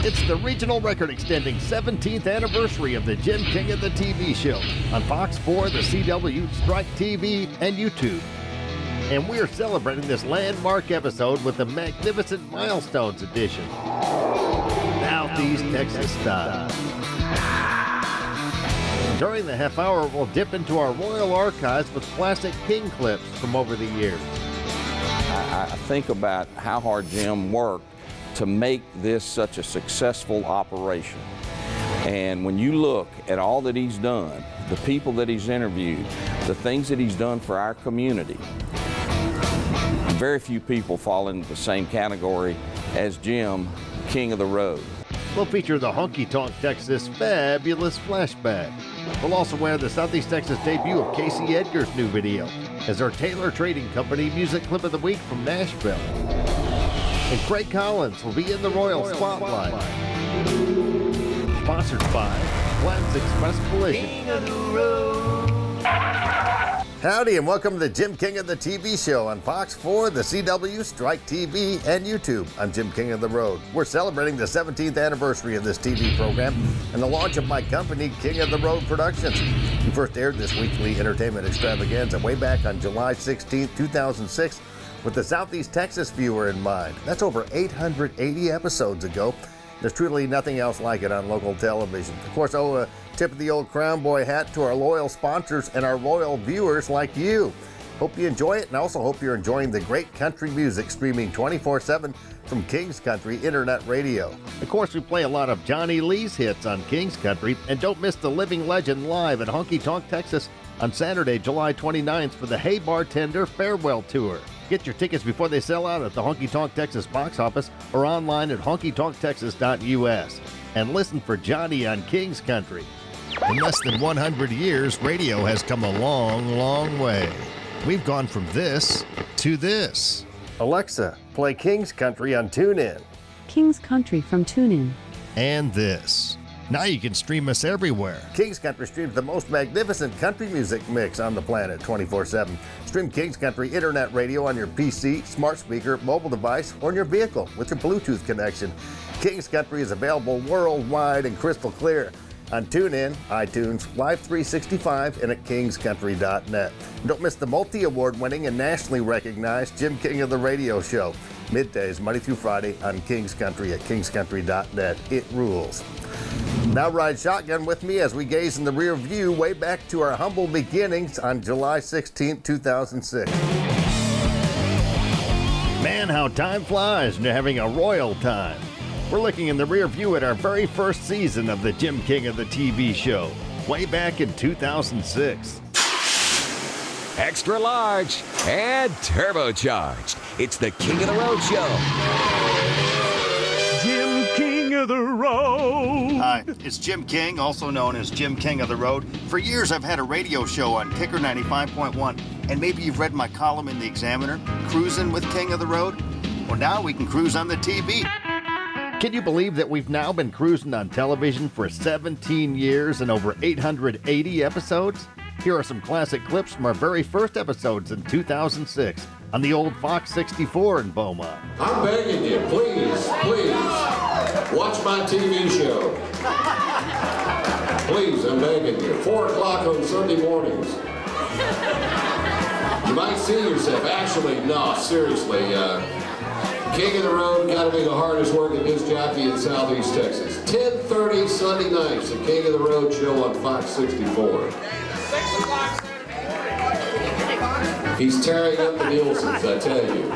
It's the regional record-extending 17th anniversary of the Jim King of the TV show on Fox 4, the CW, Strike TV, and YouTube. And we're celebrating this landmark episode with the magnificent Milestones edition. Southeast Texas style. During the half hour, we'll dip into our royal archives with classic King clips from over the years. I think about how hard Jim worked to make this such a successful operation. And when you look at all that he's done, the people that he's interviewed, the things that he's done for our community, very few people fall into the same category as Jim, King of the Road. We'll feature the Honky Tonk Texas Fabulous Flashback. We'll also wear the Southeast Texas debut of Casey Edgar's new video as our Taylor Trading Company Music Clip of the Week from Nashville. And Craig Collins will be in the Royal Spotlight. Sponsored by Flats Express Collision. Howdy and welcome to the Jim King of the TV show on Fox 4, the CW, Strike TV, and YouTube. I'm Jim King of the Road. We're celebrating the 17th anniversary of this TV program and the launch of my company, King of the Road Productions. We first aired this weekly entertainment extravaganza way back on July 16, 2006, with the Southeast Texas viewer in mind. That's over 880 episodes ago. There's truly nothing else like it on local television. Of course, tip of the old Crown Boy hat to our loyal sponsors and our loyal viewers like you. Hope you enjoy it, and I also hope you're enjoying the great country music streaming 24/7 from King's Country Internet Radio. Of course, we play a lot of Johnny Lee's hits on King's Country, and don't miss the Living Legend live at Honky Tonk, Texas on Saturday, July 29th for the Hey Bartender Farewell Tour. Get your tickets before they sell out at the Honky Tonk Texas box office or online at honkytonktexas.us. And listen for Johnny on King's Country. In less than 100 years, radio has come a long, long way. We've gone from this to this. Alexa, play King's Country on TuneIn. King's Country from TuneIn. And this. Now you can stream us everywhere. King's Country streams the most magnificent country music mix on the planet 24/7. Stream King's Country Internet Radio on your PC, smart speaker, mobile device, or in your vehicle with your Bluetooth connection. King's Country is available worldwide and crystal clear on TuneIn, iTunes, Live 365, and at kingscountry.net. Don't miss the multi-award winning and nationally recognized Jim King of the Radio Show. Middays, Monday through Friday on King's Country at kingscountry.net. It rules. Now ride shotgun with me as we gaze in the rear view way back to our humble beginnings on July 16, 2006. Man, how time flies when you're having a royal time. We're looking in the rear view at our very first season of the Jim King of the TV show, way back in 2006. Extra large and turbocharged. It's the King of the Road Show. Jim King of the Road. Hi, it's Jim King, also known as Jim King of the Road. For years, I've had a radio show on Kicker 95.1, and maybe you've read my column in the Examiner, Cruising with King of the Road. Well, now we can cruise on the TV. Can you believe that we've now been cruising on television for 17 years and over 880 episodes? Here are some classic clips from our very first episodes in 2006 on the old Fox 64 in Beaumont. I'm begging you, please, watch my TV show. Please, I'm begging you. 4 o'clock on Sunday mornings. You might see yourself. Actually, no, seriously. King of the Road, got to be the hardest working disc jockey in Southeast Texas. 10:30 Sunday nights, the King of the Road show on Fox 64. 6 o'clock Saturday morning. He's tearing up the Nielsen's, I tell you.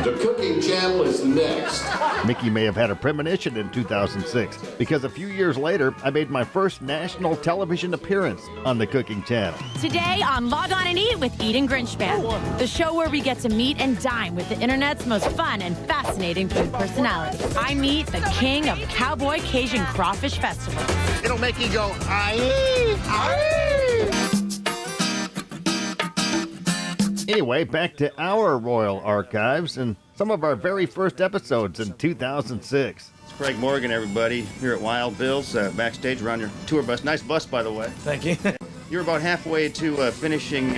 The cooking channel is next. Mickey may have had a premonition in 2006 because a few years later, I made my first national television appearance on the cooking channel. Today on Log On and Eat with Eden Grinchpan, the show where we get to meet and dine with the internet's most fun and fascinating food personalities. I meet the king of Cowboy Cajun Crawfish Festival. It'll make you go, aye, aye. Anyway, back to our royal archives and some of our very first episodes in 2006. It's Craig Morgan, everybody, here at Wild Bill's, backstage. We're on your tour bus. Nice bus, by the way. Thank you. You're about halfway to finishing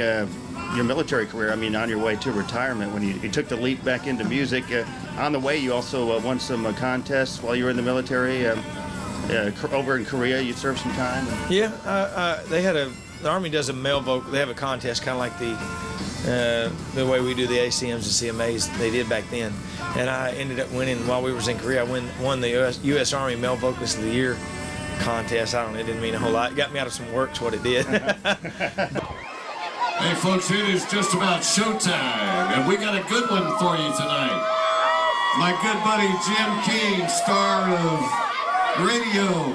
your military career. I mean, on your way to retirement, when you took the leap back into music. On the way, you also won some contests while you were in the military. Over in Korea, you served some time. Yeah, the Army does a male vocal. They have a contest, kind of like the way we do the ACMs and CMAs they did back then. And I ended up winning while we was in Korea. I won the U.S. Army Male Vocalist of the Year contest. I don't know, it didn't mean a whole lot. It got me out of some work's what it did. Hey folks, it is just about showtime, and we got a good one for you tonight. My good buddy Jim King, star of radio,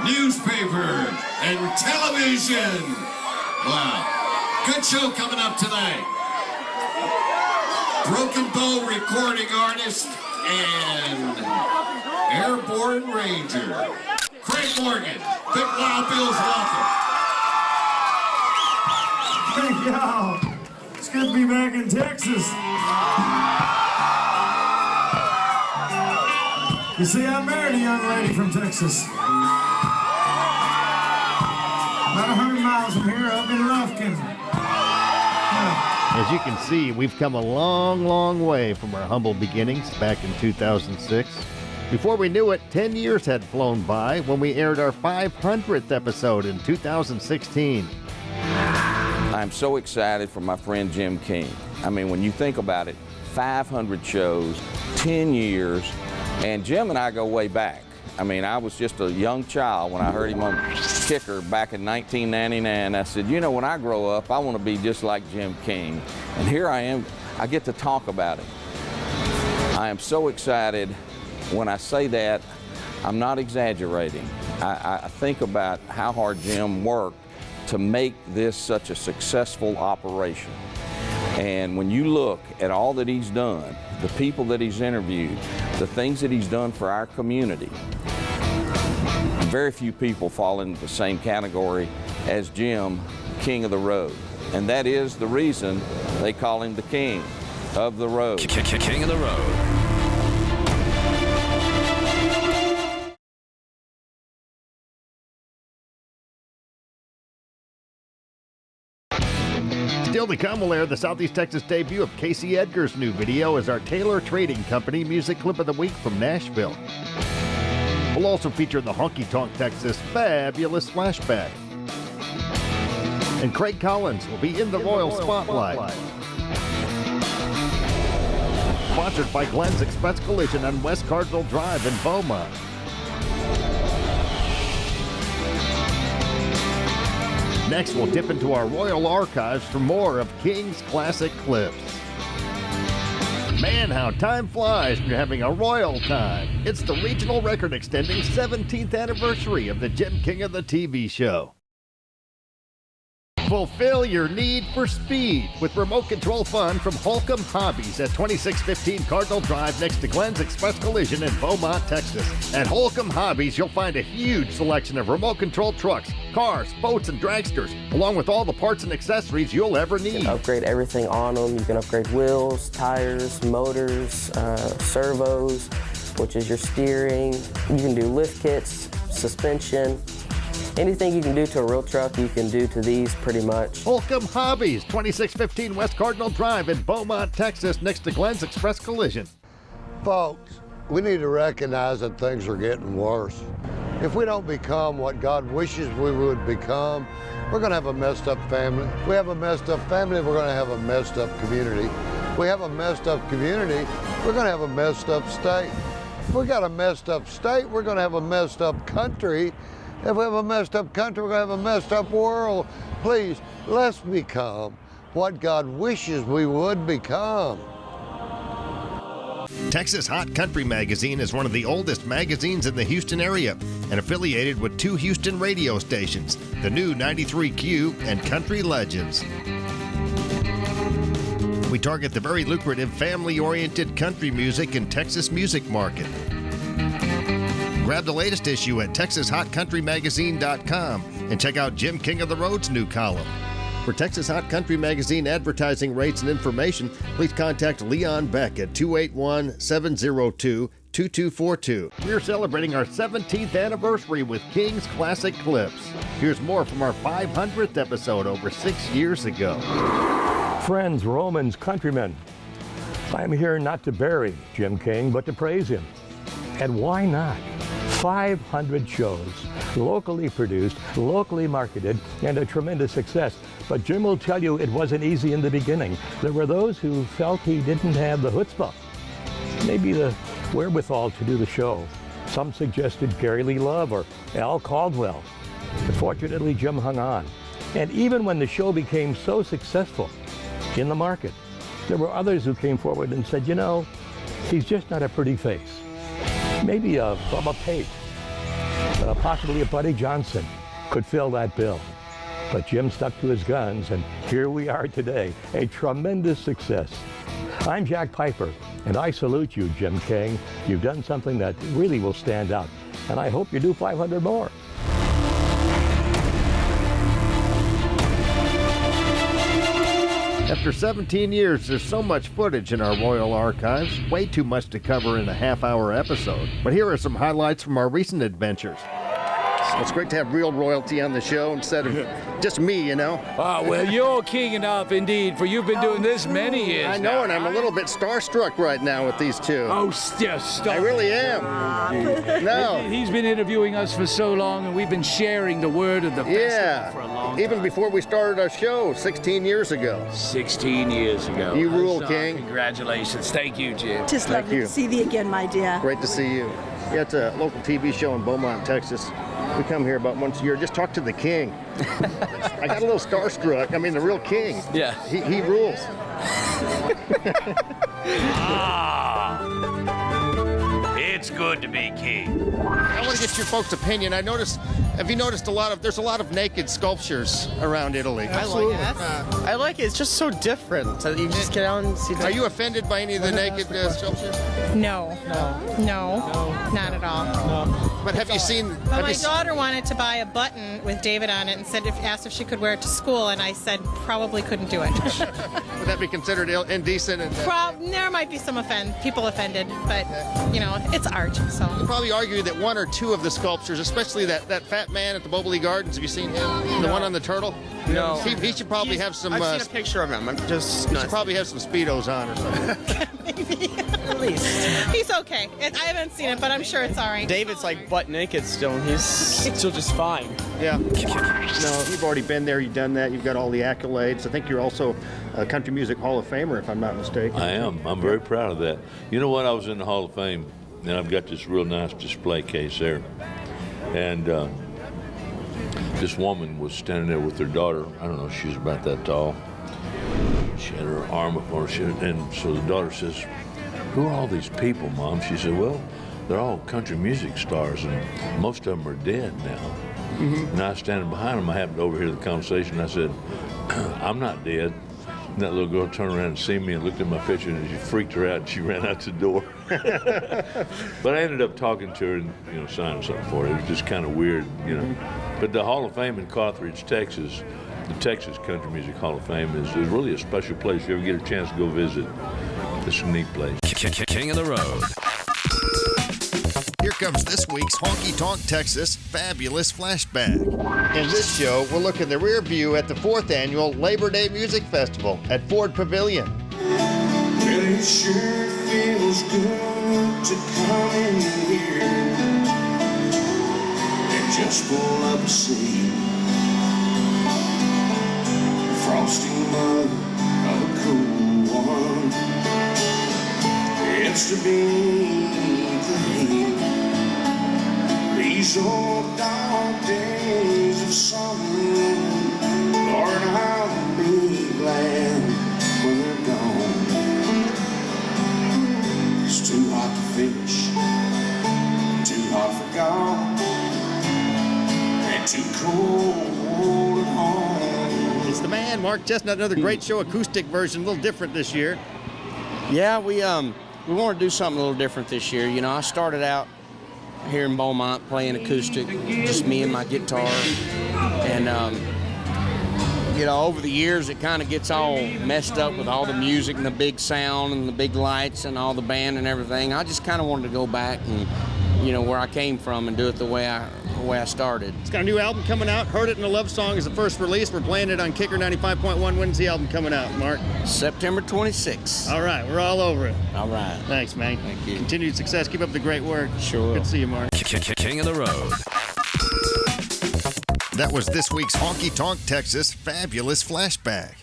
newspaper, and television. Wow, good show coming up tonight. Broken Bow recording artist and airborne ranger, Craig Morgan. Big Wild Bill's welcome. Thank y'all. It's good to be back in Texas. You see, I married a young lady from Texas. About 100 miles from here, up in Lufkin. As you can see, we've come a long, long way from our humble beginnings back in 2006. Before we knew it, 10 years had flown by when we aired our 500th episode in 2016. I'm so excited for my friend Jim King. I mean, when you think about it, 500 shows, 10 years, and Jim and I go way back. I mean, I was just a young child when I heard him on Kicker back in 1999. I said, you know, when I grow up, I want to be just like Jim King. And here I am, I get to talk about it. I am so excited. When I say that, I'm not exaggerating. I think about how hard Jim worked to make this such a successful operation. And when you look at all that he's done, the people that he's interviewed, the things that he's done for our community, very few people fall into the same category as Jim, King of the Road. And that is the reason they call him the King of the Road. King of the Road. Still to come, we'll air the Southeast Texas debut of Casey Edgar's new video as our Taylor Trading Company Music Clip of the Week from Nashville. We'll also feature the Honky Tonk Texas Fabulous Flashback. And Craig Collins will be in the Royal Spotlight. Sponsored by Glenn's Express Collision on West Cardinal Drive in Beaumont. Next, we'll dip into our Royal Archives for more of King's classic clips. Man, how time flies when you're having a royal time. It's the regional record extending 17th anniversary of the Jim King of the TV show. Fulfill your need for speed with remote control fun from Holcomb Hobbies at 2615 Cardinal Drive next to Glenn's Express Collision in Beaumont, Texas. At Holcomb Hobbies, you'll find a huge selection of remote control trucks, cars, boats, and dragsters, along with all the parts and accessories you'll ever need. You can upgrade everything on them. You can upgrade wheels, tires, motors, servos, which is your steering. You can do lift kits, suspension. Anything you can do to a real truck, you can do to these pretty much. Holcomb Hobbies, 2615 West Cardinal Drive in Beaumont, Texas, next to Glenn's Express Collision. Folks, we need to recognize that things are getting worse. If we don't become what God wishes we would become, we're going to have a messed up family. If we have a messed up family, we're going to have a messed up community. If we have a messed up community, we're going to have a messed up state. If we got a messed up state, we're going to have a messed up country. If we have a messed up country, we're going to have a messed up world. Please, let's become what God wishes we would become. Texas Hot Country Magazine is one of the oldest magazines in the Houston area and affiliated with 2 Houston radio stations, the new 93Q and Country Legends. We target the very lucrative family-oriented country music and Texas music market. Grab the latest issue at TexasHotCountryMagazine.com and check out Jim King of the Road's new column. For Texas Hot Country Magazine advertising rates and information, please contact Leon Beck at 281-702-2242. We're celebrating our 17th anniversary with King's Classic Clips. Here's more from our 500th episode over 6 years ago. Friends, Romans, countrymen, I'm here not to bury Jim King, but to praise him. And why not? 500 shows, locally produced, locally marketed, and a tremendous success. But Jim will tell you it wasn't easy in the beginning. There were those who felt he didn't have the chutzpah, maybe the wherewithal to do the show. Some suggested Gary Lee Love or Al Caldwell. But fortunately, Jim hung on. And even when the show became so successful in the market, there were others who came forward and said, you know, he's just not a pretty face. Maybe a Bubba Pate, possibly a Buddy Johnson could fill that bill. But Jim stuck to his guns, and here we are today, a tremendous success. I'm Jack Piper, and I salute you, Jim King. You've done something that really will stand out, and I hope you do 500 more. After 17 years, there's so much footage in our Royal Archives, way too much to cover in a half-hour episode. But here are some highlights from our recent adventures. It's great to have real royalty on the show instead of just me, you know. Well, you're king enough indeed, for you've been doing this many years I know, now. and I'm a little bit starstruck right now with these two. Oh, stop. I really am. No. He's been interviewing us for so long, and we've been sharing the word of the festival for a long time. Even before we started our show 16 years ago. 16 years ago. You rule, King. Congratulations. Thank you, Jim. Just lovely to see thee again, my dear. Great to see you. Yeah, it's a local TV show in Beaumont, Texas. We come here about once a year, just talk to the king. I got a little starstruck. I mean, the real king. Yeah. He rules. It's good to be king. I want to get your folks' opinion. Have you noticed there's a lot of naked sculptures around Italy? Absolutely. I like it. It's just so different. So you just get out and see. Are you offended by any of the naked sculptures? No, not at all. No. But have you seen? But my daughter wanted to buy a button with David on it and asked if she could wear it to school, and I said probably couldn't do it. Would that be considered indecent? There might be some people offended, but you know, it's art. So you'd probably argue that one or two of the sculptures, especially that fat man at the Mobley Gardens. Have you seen him? The one on the turtle? No. He should probably have some. I've seen a picture of him. He should probably have some Speedos on or something. Maybe. At least. He's okay. I haven't seen it, but I'm sure it's all right. David's like butt naked still, and he's still just fine. Yeah. No, you've already been there. You've done that. You've got all the accolades. I think you're also a Country Music Hall of Famer, if I'm not mistaken. I am. I'm very proud of that. You know what? I was in the Hall of Fame, and I've got this real nice display case there. And this woman was standing there with her daughter. I don't know, she was about that tall. She had her arm up on her, and so the daughter says, "Who are all these people, Mom?" She said, "Well, they're all country music stars, and most of them are dead now." Mm-hmm. And I was standing behind them. I happened to overhear the conversation. I said, "I'm not dead." And that little girl turned around and seen me and looked at my picture, and she freaked her out, and she ran out the door. But I ended up talking to her and, signing something for her. It was just kind of weird, But the Hall of Fame in Carthage, Texas, the Texas Country Music Hall of Fame is really a special place. If you ever get a chance to go visit, it's a neat place. King of the Road. Here comes this week's Honky Tonk Texas Fabulous Flashback. In this show, we'll look in the rear view at the 4th annual Labor Day Music Festival at Ford Pavilion. Well, it sure feels good to come in here and just pull up a seat. Frosty mug of a cool one. It's to be the heat. These old dog days of summer, Lord, I'll be glad when they're gone. It's too hot to fish, too hot for golf, and too cold at home. It's the man, Mark Chestnut, another great show, acoustic version, a little different this year. Yeah, we want to do something a little different this year. I started out here in Beaumont playing acoustic, just me and my guitar. And, over the years it kind of gets all messed up with all the music and the big sound and the big lights and all the band and everything. I just kind of wanted to go back and, where I came from and do it the way I started. It's got a new album coming out. Heard It in a Love Song is the first release. We're playing it on Kicker 95.1. When's the album coming out, Mark? September 26th. All right, we're all over it. All right. Thanks, man. Thank you. Continued success. Keep up the great work. Sure. Good to see you, Mark. King of the Road. That was this week's Honky Tonk Texas Fabulous Flashback.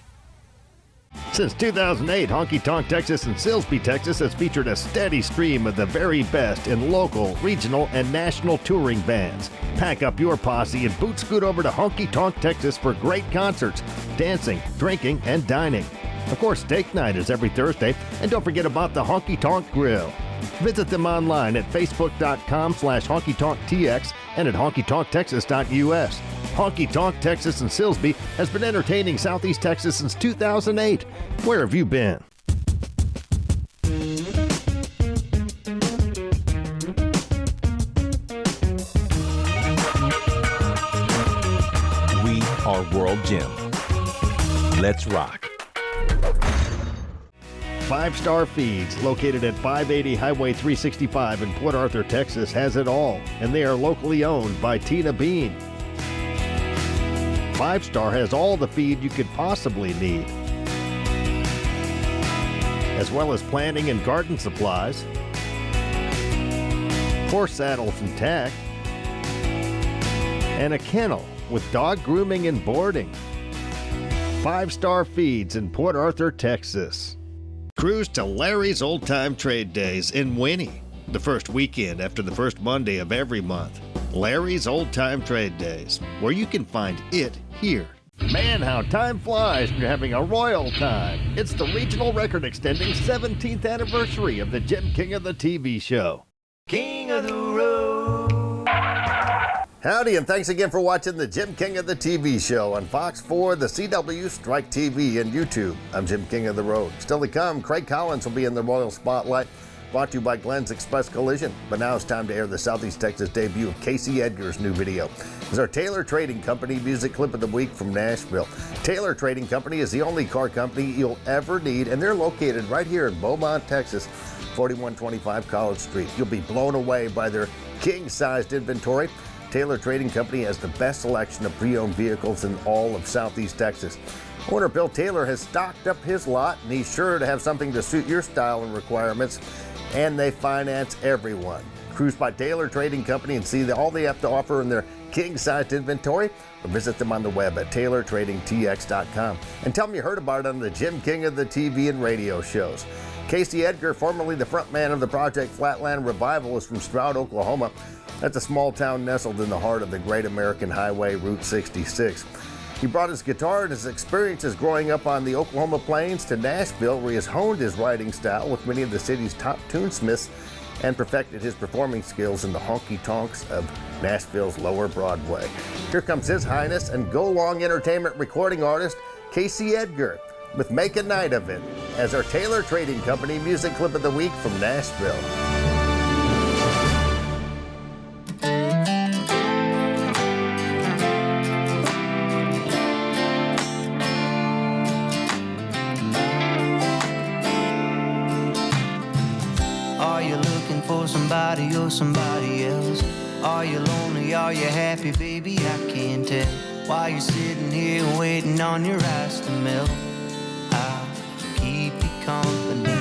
Since 2008, Honky Tonk Texas in Silsbee, Texas has featured a steady stream of the very best in local, regional, and national touring bands. Pack up your posse and boot scoot over to Honky Tonk Texas for great concerts, dancing, drinking, and dining. Of course, steak night is every Thursday, and don't forget about the Honky Tonk Grill. Visit them online at facebook.com/honkytonktx and at honkytonktexas.us. Honky Tonk Texas in Silsbee has been entertaining Southeast Texas since 2008. Where have you been? We are World Gym. Let's rock. 5-Star Feeds, located at 580 Highway 365 in Port Arthur, Texas, has it all, and they are locally owned by Tina Bean. 5-Star has all the feed you could possibly need, as well as planting and garden supplies, horse saddles and tack, and a kennel with dog grooming and boarding. 5-Star Feeds in Port Arthur, Texas. Cruise to Larry's Old Time Trade Days in Winnie, the first weekend after the first Monday of every month. Larry's Old Time Trade Days, where you can find it here. Man, how time flies when you're having a royal time. It's the regional record extending 17th anniversary of the Jim King of the TV show. King of the Road. Howdy, and thanks again for watching the Jim King of the TV show on Fox 4, the CW, Strike TV, and YouTube. I'm Jim King of the Road. Still to come, Craig Collins will be in the Royal Spotlight, brought to you by Glenn's Express Collision. But now it's time to air the Southeast Texas debut of Casey Edgar's new video. It's our Taylor Trading Company music clip of the week from Nashville. Taylor Trading Company is the only car company you'll ever need, and they're located right here in Beaumont, Texas, 4125 College Street. You'll be blown away by their king-sized inventory. Taylor Trading Company has the best selection of pre-owned vehicles in all of Southeast Texas. Owner Bill Taylor has stocked up his lot, and he's sure to have something to suit your style and requirements, and they finance everyone. Cruise by Taylor Trading Company and see all they have to offer in their king-sized inventory, or visit them on the web at taylortradingtx.com. And tell them you heard about it on the Jim King of the TV and radio shows. Casey Edgar, formerly the frontman of the Project Flatland Revival, is from Stroud, Oklahoma. That's a small town nestled in the heart of the Great American Highway, Route 66. He brought his guitar and his experiences growing up on the Oklahoma plains to Nashville, where he has honed his writing style with many of the city's top tunesmiths and perfected his performing skills in the honky-tonks of Nashville's Lower Broadway. Here comes His Highness and Go Long Entertainment recording artist Casey Edgar with Make a Night of It as our Taylor Trading Company music clip of the week from Nashville. Somebody or somebody else. Are you lonely? Are you happy, baby? I can't tell. Why you sitting here waiting on your eyes to melt? I'll keep you company.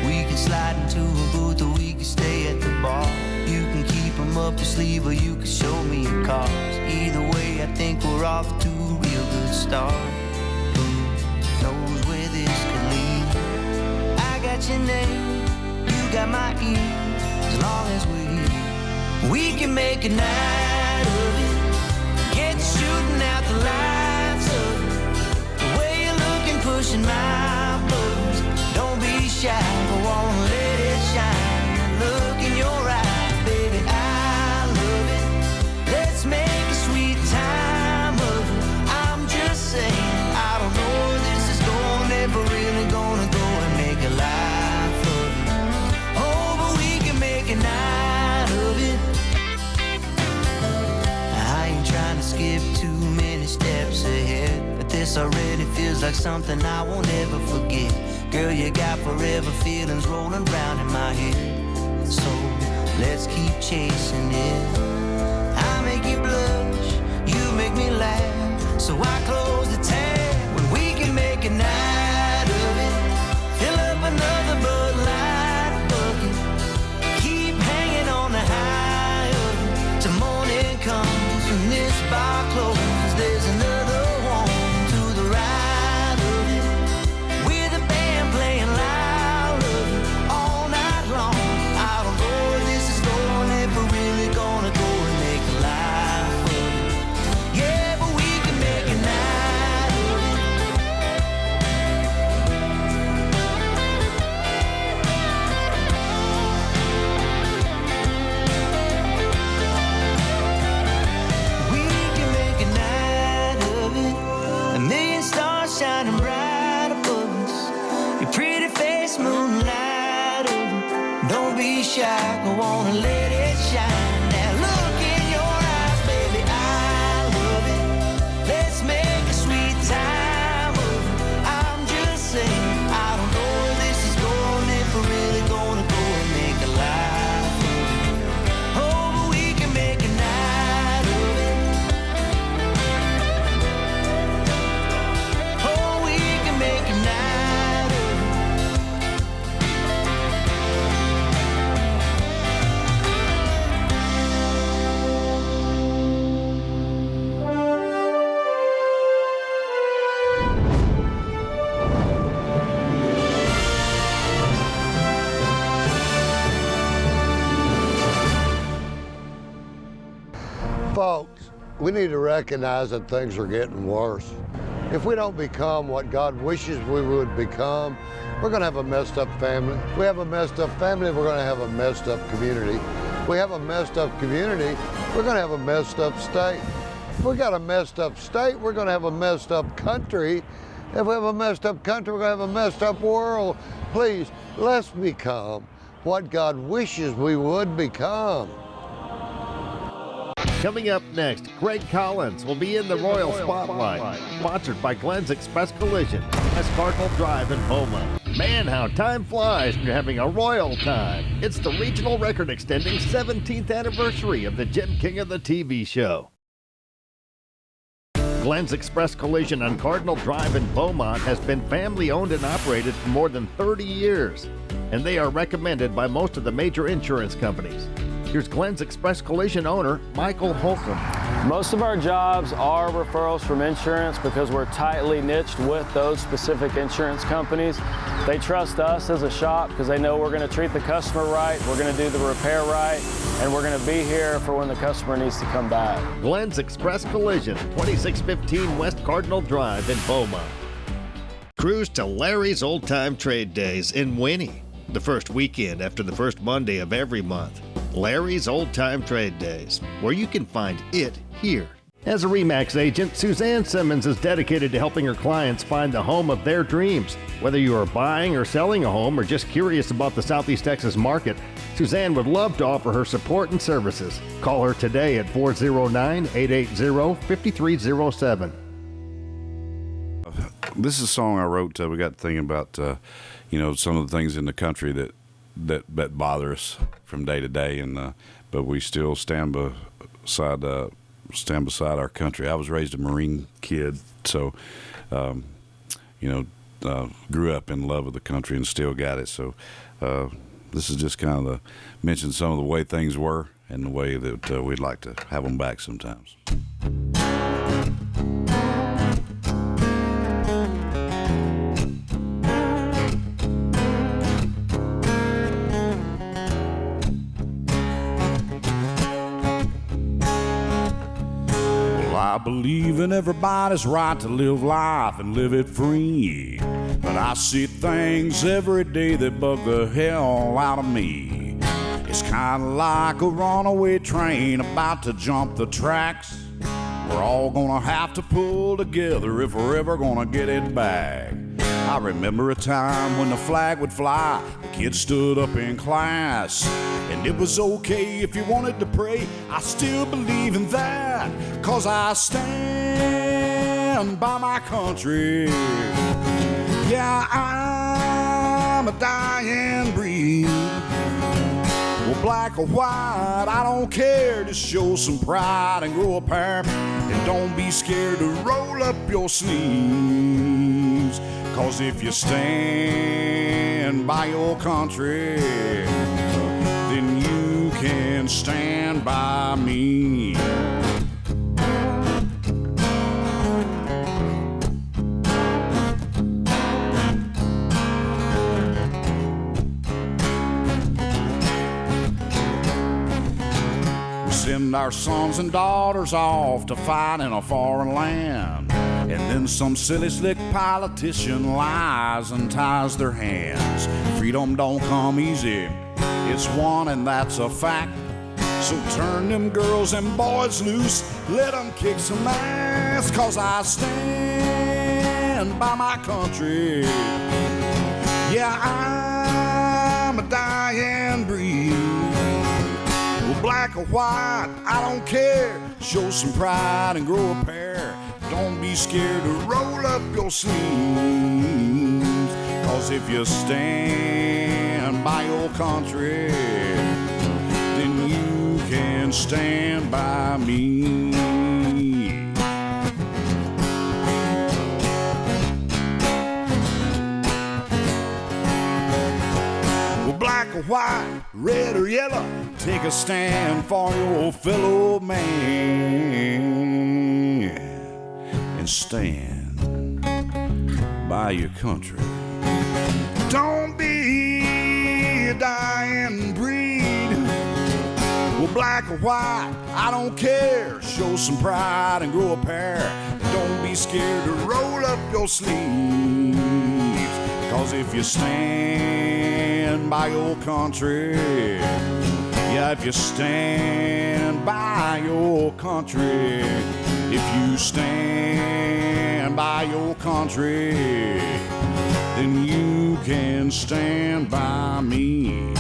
We can slide into a booth or we can stay at the bar. You can keep them up your sleeve or you can show me your cards. Either way, I think we're off to a real good start. Who knows where this could lead? I got your name, you got my ear. As long as we can make a night of it. Get you shooting out the lights of it. The way you're looking, pushing my buttons. Don't be shy, I wanna let it shine. Look in your eyes, baby, I love it. Let's make a sweet time of it. I'm just saying, I don't know where this is going. Never really gonna go and make a life of it. Make a night of it. I ain't trying to skip too many steps ahead, but this already feels like something I won't ever forget. Girl, you got forever feelings rolling round in my head. So let's keep chasing it. I make you blush, you make me laugh, so I close the tab when we can make a night of it. Fill up another Bud Light bucket, keep hanging on the high of it. Till morning comes when this bar closes, there's another one to the right of it, with a band playing loud of it all night long. I don't know where this is going, if we're really gonna go and make a life of it. Yeah, but we can make a night of it. We can make a night of it. A million stars shining bright above us. Your pretty face, moonlight of it. Don't be shy, I wanna let it shine. Now look in your eyes, baby, I love it. Let's make a sweet time of it. I'm just saying, I don't know where this is going, if we're really gonna go and make a life of it. Oh, but we can make a night of it. Oh, we can make a night of it. Folks, we need to recognize that things are getting worse. If we don't become what God wishes we would become, we're going to have a messed up family. If we have a messed up family, we're going to have a messed up community. If we have a messed up community, we're going to have a messed up state. If we got a messed up state, we're going to have a messed up country. If we have a messed up country, we're going to have a messed up world. Please, let's become what God wishes we would become. Coming up next, Greg Collins will be in the Royal Spotlight, sponsored by Glenn's Express Collision, West Cardinal Drive in Beaumont. Man, how time flies when you're having a royal time. It's the regional record extending 17th anniversary of the Jim King of the TV show. Glenn's Express Collision on Cardinal Drive in Beaumont has been family owned and operated for more than 30 years, and they are recommended by most of the major insurance companies. Here's Glenn's Express Collision owner, Michael Holcomb. Most of our jobs are referrals from insurance because we're tightly niched with those specific insurance companies. They trust us as a shop because they know we're going to treat the customer right, we're going to do the repair right, and we're going to be here for when the customer needs to come back. Glenn's Express Collision, 2615 West Cardinal Drive in Beaumont. Cruise to Larry's Old Time Trade Days in Winnie, the first weekend after the first Monday of every month. Larry's Old Time Trade Days, where you can find it here. As a RE/MAX agent, Suzanne Simmons is dedicated to helping her clients find the home of their dreams. Whether you are buying or selling a home or just curious about the Southeast Texas market, Suzanne would love to offer her support and services. Call her today at 409-880-5307. This is a song I wrote. We got thinking about, some of the things in the country that bother us from day to day, and but we still stand beside our country. I was raised a Marine kid, so grew up in love with the country and still got it. So this is just kind of mention some of the way things were and the way that we'd like to have them back sometimes. I believe in everybody's right to live life and live it free. But I see things every day that bug the hell out of me. It's kind of like a runaway train about to jump the tracks. We're all gonna have to pull together if we're ever gonna get it back. I remember a time when the flag would fly, the kids stood up in class, and it was okay if you wanted to pray. I still believe in that, 'cause I stand by my country. Yeah, I'm a dying breed. Well, Black or white, I don't care. Just show some pride and grow a pair. And don't be scared to roll up your sleeves. 'Cause if you stand by your country, then you can stand by me. Send our sons and daughters off to fight in a foreign land, and then some silly slick politician lies and ties their hands. Freedom don't come easy, it's won and that's a fact. So turn them girls and boys loose, let them kick some ass. 'Cause I stand by my country. Yeah, I'm a dying breed. Black or white, I don't care. Show some pride and grow a pair. Don't be scared to roll up your sleeves. 'Cause if you stand by your country, then you can stand by me. Well, black or white, red or yellow, take a stand for your fellow man and stand by your country. Don't be a dying breed. Well, black or white, I don't care. Show some pride and grow a pair. Don't be scared to roll up your sleeves. 'Cause if you stand by your country, yeah, if you stand by your country, if you stand by your country, then you can stand by me.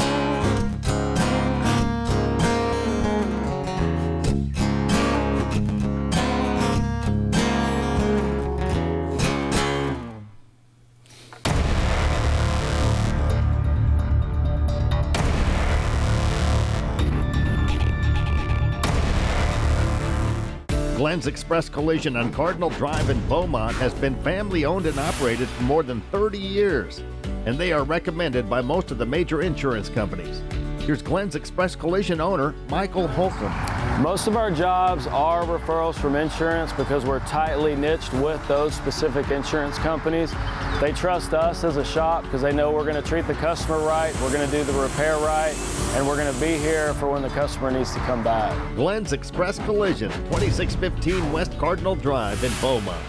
Glenn's Express Collision on Cardinal Drive in Beaumont has been family owned and operated for more than 30 years, and they are recommended by most of the major insurance companies. Here's Glenn's Express Collision owner, Michael Holcomb. Most of our jobs are referrals from insurance because we're tightly niched with those specific insurance companies. They trust us as a shop because they know we're going to treat the customer right, we're going to do the repair right, and we're going to be here for when the customer needs to come back. Glenn's Express Collision, 2615 West Cardinal Drive in Beaumont.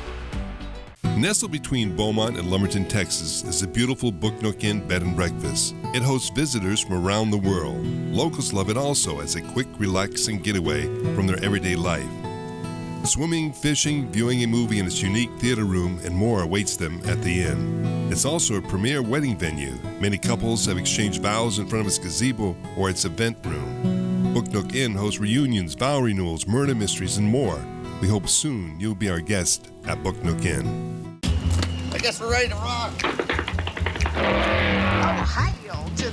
Nestled between Beaumont and Lumberton, Texas, is the beautiful Book Nook Inn Bed and Breakfast. It hosts visitors from around the world. Locals love it also as a quick, relaxing getaway from their everyday life. Swimming, fishing, viewing a movie in its unique theater room, and more awaits them at the inn. It's also a premier wedding venue. Many couples have exchanged vows in front of its gazebo or its event room. Book Nook Inn hosts reunions, vow renewals, murder mysteries, and more. We hope soon you'll be our guest at Book Nook Inn. I guess we're ready to rock. Oh, hail to